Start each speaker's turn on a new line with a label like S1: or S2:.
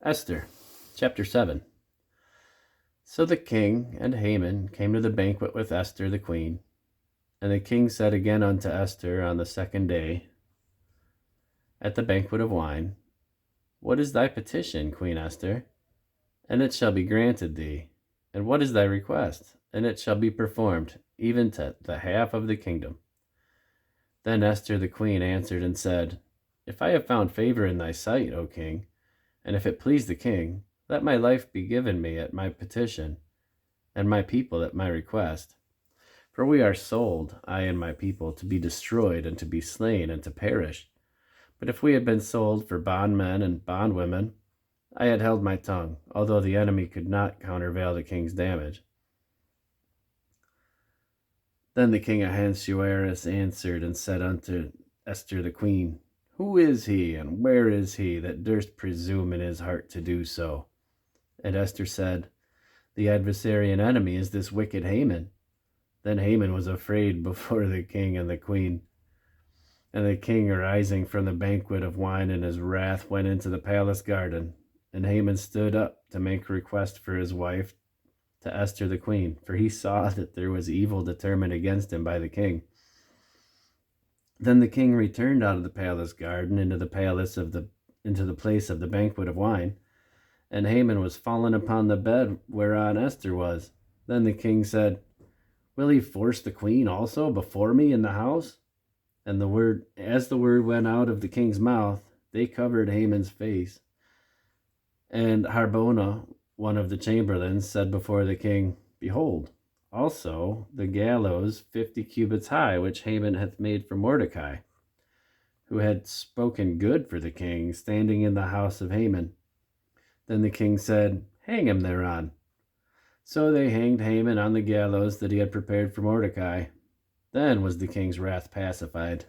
S1: Esther, chapter 7. So the king and Haman came to the banquet with Esther the queen. And the king said again unto Esther on the second day at the banquet of wine, What is thy petition, Queen Esther? And it shall be granted thee. And what is thy request? And it shall be performed, even to the half of the kingdom. Then Esther the queen answered and said, If I have found favor in thy sight, O king, and if it please the king, let my life be given me at my petition, and my people at my request. For we are sold, I and my people, to be destroyed, and to be slain, and to perish. But if we had been sold for bondmen and bondwomen, I had held my tongue, although the enemy could not countervail the king's damage. Then the king Ahasuerus answered and said unto Esther the queen, Who is he, and where is he, that durst presume in his heart to do so? And Esther said, The adversary and enemy is this wicked Haman. Then Haman was afraid before the king and the queen. And the king, arising from the banquet of wine in his wrath, went into the palace garden. And Haman stood up to make request for his wife to Esther the queen, for he saw that there was evil determined against him by the king. Then the king returned out of the palace garden into the place of the banquet of wine, and Haman was fallen upon the bed whereon Esther was. Then the king said, Will he force the queen also before me in the house? And as the word went out of the king's mouth, they covered Haman's face. And Harbona, one of the chamberlains, said before the king, Behold, also the gallows 50 cubits high, which Haman hath made for Mordecai, who had spoken good for the king, standing in the house of Haman. Then the king said, Hang him thereon. So they hanged Haman on the gallows that he had prepared for Mordecai. Then was the king's wrath pacified.